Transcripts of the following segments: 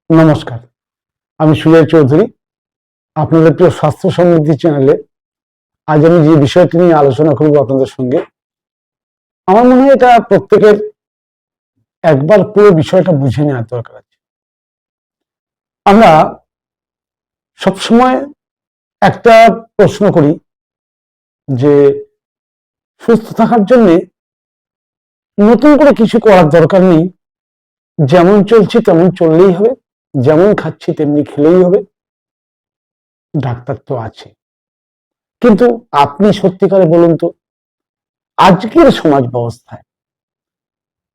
নমস্কার, আমি সুজয় চৌধুরী। আপনাদের প্রিয় স্বাস্থ্য সমৃদ্ধি চ্যানেলে আজ আমি যে বিষয়টি নিয়ে আলোচনা করব আপনাদের সঙ্গে, আমার মনে হয় এটা প্রত্যেকের একবার পুরো বিষয়টা বুঝে নেওয়ার দরকার আছে। আমরা সবসময় একটা প্রশ্ন করি যে সুস্থ থাকার জন্য নতুন করে কিছু করার দরকার নেই, যেমন চলছি তেমন চললেই হবে, যেমন খাচ্ছি তেমনি খেলেই হবে, ডাক্তার তো আছে। কিন্তু আপনি সত্যিকারে বলুন তো, আজকের সমাজ ব্যবস্থায়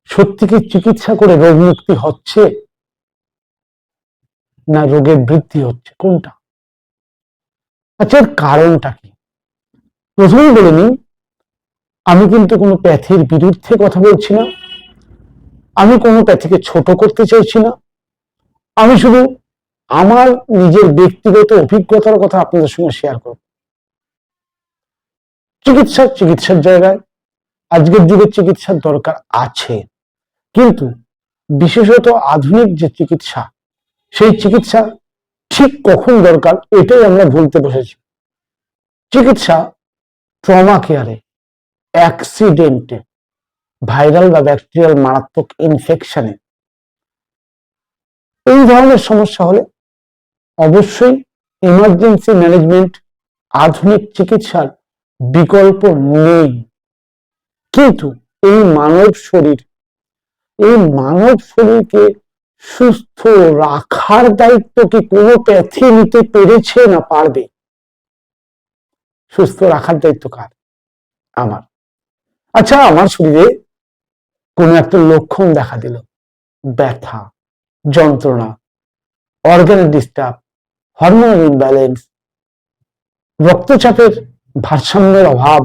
সত্যি কি চিকিৎসা করে রোগ মুক্তি হচ্ছে না রোগের বৃদ্ধি হচ্ছে, কোনটা? আচ্ছা, এর কারণটা কি? প্রথমেই বলে নিই, আমি কিন্তু কোনো প্যাথির বিরুদ্ধে কথা বলছি না, আমি কোনো প্যাথিকে ছোট করতে চাইছি না, আমি শুধু আমার নিজের ব্যক্তিগত অভিজ্ঞতার কথা আপনাদের সঙ্গে শেয়ার করব। চিকিৎসার জায়গায় আজকের যুগে চিকিৎসার দরকার আছে, কিন্তু বিশেষত আধুনিক যে চিকিৎসা, সেই চিকিৎসা ঠিক কখন দরকার এটাই আমরা ভুলতে বসেছি। চিকিৎসা ট্রমা কেয়ারে, অ্যাক্সিডেন্টে, ভাইরাল বা ব্যাকটেরিয়াল মারাত্মক ইনফেকশনে, এই ধরনের সমস্যা হলে অবশ্যই ইমার্জেন্সি ম্যানেজমেন্ট, আধুনিক চিকিৎসার বিকল্প নেই। কিন্তু এই মানব শরীরকে সুস্থ রাখার দায়িত্ব কি কোনো প্যাথি নিতে পেরেছে না পারবে? সুস্থ রাখার দায়িত্ব কার? আমার। আচ্ছা, আমার শরীরে কোনো একটা লক্ষণ দেখা দিল, ব্যথা, যন্ত্রণা, অর্গান ডিস্টার্ব, হরমোনাল ইমব্যালেন্স, রক্তচাপের ভারসাম্যের অভাব,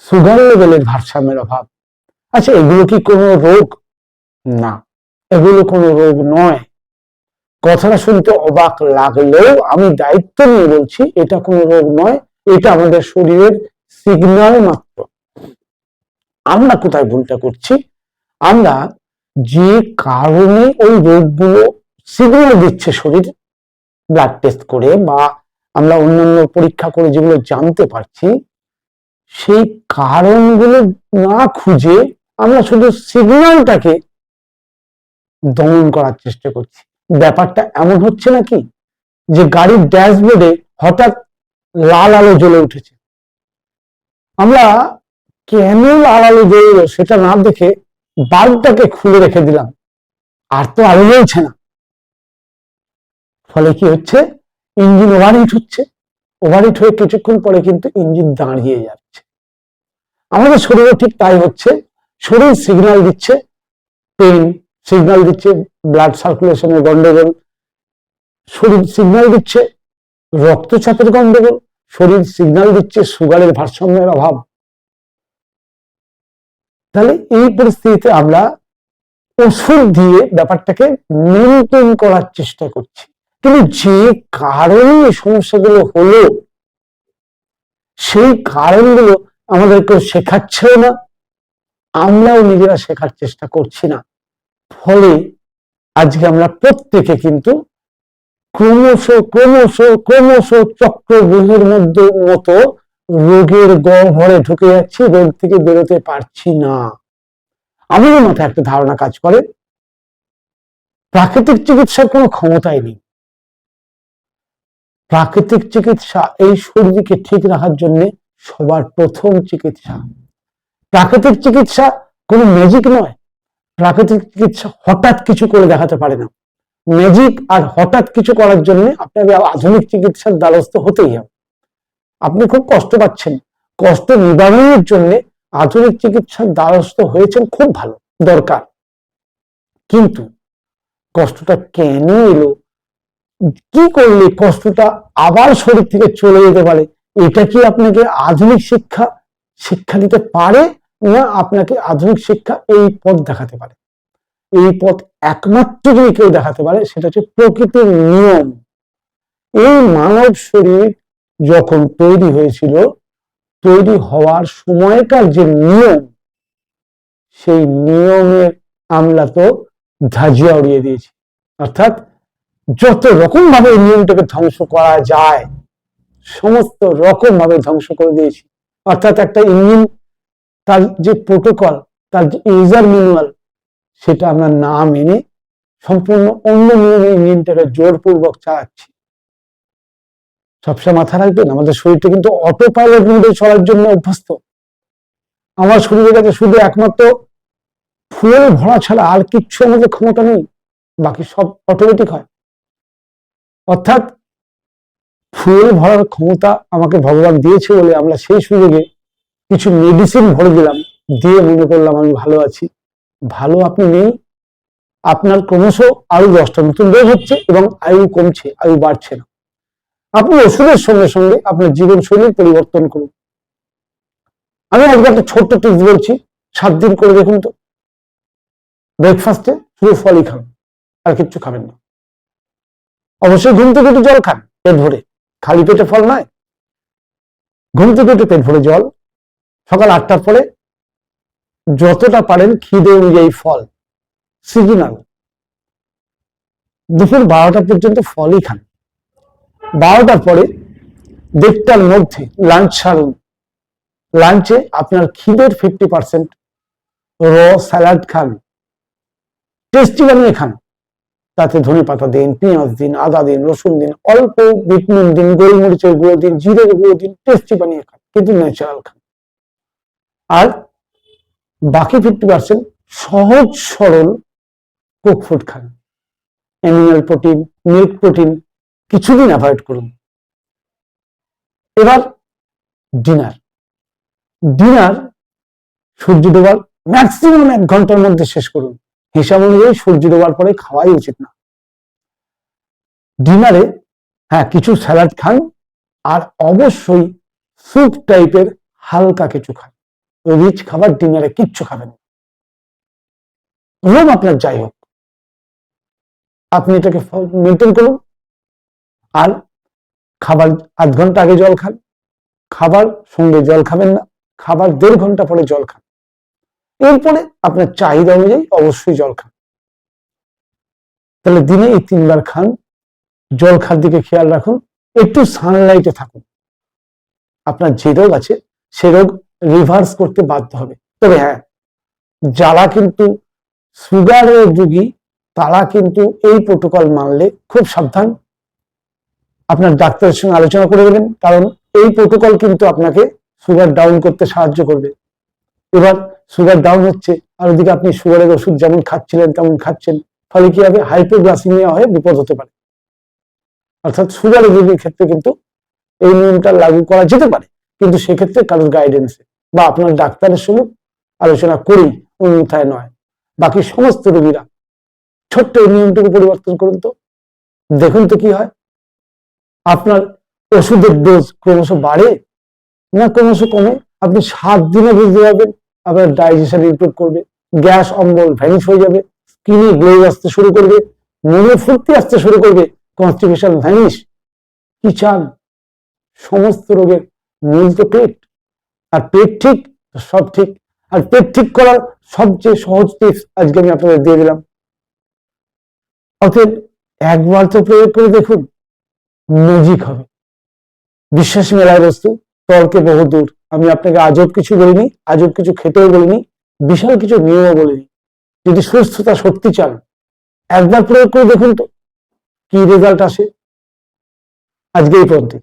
সুগার লেভেলের ভারসাম্যের অভাব। আচ্ছা, এগুলো কি কোনো রোগ? না, এগুলো কোনো রোগ নয়। কথাটা শুনতে অবাক লাগলেও আমি দায়িত্ব নিয়ে বলছি, এটা কোনো রোগ নয়, এটা আমাদের শরীরের সিগন্যাল মাত্র। আমরা কোথায় ভুলটা করছি? আমরা যে কারণে ওই রোগগুলো সিগন্যাল দিচ্ছে শরীর, ব্লাড টেস্ট করে বা আমরা অন্যান্য পরীক্ষা করে যেগুলো জানতে পারছি, সেই কারণগুলো না খুঁজে আমরা শুধু সিগন্যালটাকে দমন করার চেষ্টা করছি। ব্যাপারটা এমন হচ্ছে নাকি যে গাড়ির ড্যাশবোর্ডে হঠাৎ লাল আলো জ্বলে উঠেছে, আমরা কেন লাল আলো জ্বলল সেটা না দেখে বাল্বটাকে খুলে রেখে দিলাম, আর তো আলো জ্বলছে না। ফলে কি হচ্ছে? ইঞ্জিন ওভারহিট হচ্ছে, ওভারহিট হয়ে কিছুক্ষণ পরে কিন্তু ইঞ্জিন দাঁড়িয়ে যাচ্ছে। আমাদের শরীরে ঠিক তাই হচ্ছে। শরীর সিগন্যাল দিচ্ছে পেইন, সিগন্যাল দিচ্ছে ব্লাড সার্কুলেশনের গন্ডগোল, শরীর সিগন্যাল দিচ্ছে রক্তচাপের গন্ডগোল, শরীর সিগন্যাল দিচ্ছে সুগারের ভারসাম্যের অভাব। তাহলে এই পরিস্থিতিতে আমরা ওষুধ দিয়ে ব্যাপারটাকে মেনটেন করার চেষ্টা করছি, কিন্তু যে কারণে এই সমস্যাগুলো হলো সেই কারণগুলো আমাদেরকে শেখাচ্ছেও না, আমরাও নিজেরা শেখার চেষ্টা করছি না। ফলে আজকে আমরা প্রত্যেকে কিন্তু ক্রমশ ক্রমশ ক্রমশ চক্রব্যূহের মতো রোগের গহ্বরে ঢুকে যাচ্ছি, রোগ থেকে বেরোতে পারছি না। আমাদের মাথায় একটা ধারণা কাজ করে, প্রাকৃতিক চিকিৎসার কোনো ক্ষমতাই নেই। প্রাকৃতিক চিকিৎসা এই শরীরকে ঠিক রাখার জন্য সবার প্রথম চিকিৎসা। প্রাকৃতিক চিকিৎসা কোনো ম্যাজিক নয়। প্রাকৃতিক চিকিৎসা হঠাৎ কিছু করে দেখাতে পারে না। ম্যাজিক আর হঠাৎ কিছু করার জন্য আপনাকে আধুনিক চিকিৎসার দ্বারস্থ হতেই হবে। আপনি খুব কষ্ট পাচ্ছেন, কষ্ট নিবারণের জন্য আধুনিক চিকিৎসার দ্বারস্থ হয়েছেন, খুব ভালো, দরকার। কিন্তু কষ্টটা কেন এলো, কি করলে কষ্টটা আবার শরীর থেকে চলে যেতে পারে, এটা কি আপনাকে আধুনিক শিক্ষা দিতে পারে? না আপনাকে আধুনিক শিক্ষা এই পথ দেখাতে পারে? এই পথ একমাত্র যদি কেউ দেখাতে পারে, সেটা হচ্ছে প্রকৃতির নিয়ম। এই মানব শরীর যখন তৈরি হয়েছিল, তৈরি হওয়ার সময়কার যে নিয়ম, সেই নিয়মের আমরা তো ধাজিয়া উড়িয়ে দিয়েছি। অর্থাৎ যত রকম ভাবে ইমিউনটাকে ধ্বংস করা যায় সমস্ত রকম ভাবে ধ্বংস করে দিয়েছি। অর্থাৎ একটা ইমিউন তার যে প্রোটোকল, তার যে ইউজার ম্যানুয়াল, সেটা আমরা না মেনে সম্পূর্ণ অন্য নিয়মে ইমিউনটাকে জোরপূর্বক চালাচ্ছি। সবসময় মাথা রাখবেন, আমাদের শরীরটা কিন্তু অটো পাইলট মোডে চলার জন্য অভ্যস্ত। আমার শরীরের কাছে শুধু একমাত্র ফুয়েল ভরা ছাড়া আর কিচ্ছু আমাদের ক্ষমতা নেই, বাকি সব অটোমেটিক হয়। অর্থাৎ ফুয়েল ভরার ক্ষমতা আমাকে ভগবান দিয়েছে বলে আমরা সেই সুযোগে কিছু মেডিসিন ভরে দিলাম, দিয়ে মনে করলাম আমি ভালো আছি। ভালো আপনি নেই, আপনার ক্রমশ আরো 10টা নতুন রোগ হচ্ছে এবং আয়ু কমছে, আয়ু বাড়ছে না। আপনি ওষুধের সঙ্গে সঙ্গে আপনার জীবনশৈলীর পরিবর্তন করুন। আমি আজকে একটা ছোট্ট টিপস বলছি, 7 দিন করে দেখুন তো। ব্রেকফাস্টে শুধু ফলই খান, আর কিচ্ছু খাবেন না। অবশ্যই ঘুম থেকে একটু জল খান পেট ভরে, খালি পেটে ফল নয়। ঘুম থেকে একটু পেট ভরে জল, সকাল 8টার পরে যতটা পারেন খিদে অনুযায়ী ফল, সিজনাল। দুপুর 12টা পর্যন্ত ফলই খান। 12টার পরে 1:30টার মধ্যে লাঞ্চ সারুন। লাঞ্চে আপনার খিদের 50% র স্যালাড খান, টেস্টি বানিয়ে খান। তাতে ধনে পাতা দিন, পেঁয়াজ দিন, আদা দিন, রসুন দিন, অল্প বিট নুন দিন, গোলমরিচের গুঁড়ো দিন, জিরের গুঁড়ো দিন, টেস্টি বানিয়ে খান, কিন্তু ন্যাচারাল খান। আর বাকি 50% সহজ সরল কুক ফুড খান। অ্যানিমাল প্রোটিন, মিল্ক প্রোটিন কিছুদিন অ্যাভয়েড করুন। এবার ডিনার। ডিনার সূর্য ডোবার ম্যাক্সিমাম 1 ঘন্টার মধ্যে শেষ করুন। হিসাব অনুযায়ী সূর্য ডোবার পরে খাওয়াই উচিত না। ডিনারে হ্যাঁ কিছু স্যালাড খান, আর অবশ্যই স্যুপ টাইপের হালকা কিছু খান। রিচ খাবার ডিনারে কিচ্ছু খাবেন না। রোগ আপনার যাই হোক, আপনি এটাকে মেনটেন করুন। আর খাবার 1/2 ঘন্টা আগে জল খান, খাবার সঙ্গে জল খাবেন না, খাবার 1.5 ঘন্টা পরে জল খান। এরপরে আপনার চাহিদা অনুযায়ী অবশ্যই জল খান। তাহলে দিনে এই 3 বার খান। জল খাওয়ার দিকে খেয়াল রাখুন, একটু সানলাইটে থাকুন। আপনার যে রোগ আছে সে রোগ রিভার্স করতে বাধ্য হবে। তবে হ্যাঁ, যারা কিন্তু সুগারের রোগী তারা কিন্তু এই প্রোটোকল মানলে খুব সাবধান। আপনার ডাক্তারের সঙ্গে আলোচনা করে দেবেন, কারণ এই প্রোটোকল কিন্তু আপনাকে সুগার ডাউন করতে সাহায্য করবে। এবার সুগার ডাউন হচ্ছে, আর ওদিকে আপনি সুগারের ওষুধ যেমন খাচ্ছিলেন তেমন খাচ্ছেন, ফলে কি হবে, হাইপোগ্লাইসেমিয়া হয়ে বিপদ হতে পারে। অর্থাৎ সুগারের রোগীর ক্ষেত্রে কিন্তু এই নিয়মটা লাগু করা যেতে পারে, কিন্তু সেক্ষেত্রে কারোর গাইডেন্সে বা আপনার ডাক্তারের সঙ্গে আলোচনা করেই, অন্যথায় নয়। বাকি সমস্ত রোগীরা ছোট্ট এই নিয়মটুকু পরিবর্তন করুন তো, দেখুন তো কি হয়। আপনার ওষুধের ডোজ ক্রমশ বাড়ে না ক্রমশ কমে। আপনি 7 দিনে বুঝতে পারবেন আপনার ডাইজেশন ইমপ্রুভ করবে, গ্যাস অম্বল ভ্যানিশ হয়ে যাবে, স্কিনে গ্লো আসতে শুরু করবে, মনে ফুর্তি আসতে শুরু করবে, কনস্টিপেশন ভ্যানিশ। কি চান? সমস্ত রোগের মূল তো পেট, আর পেট ঠিক সব ঠিক। আর পেট ঠিক করার সবচেয়ে সহজ টিপস আজকে আমি আপনাদের দিয়ে দিলাম। অতএব একবার তো প্রয়োগ করে দেখুন, ম্যাজিক হবে। বিশ্বাস মেলায় বস্তু, তর্কে বহুদূর। আমি আপনাকে আজব কিছু বলিনি, আজব কিছু খেতেও বলিনি, বিশাল কিছু নিয়েও বলিনি। যদি সুস্থতা সত্যি চান, একবার প্রয়োগ করে দেখুন তো কি রেজাল্ট আসে। আজকে এই পর্যন্ত।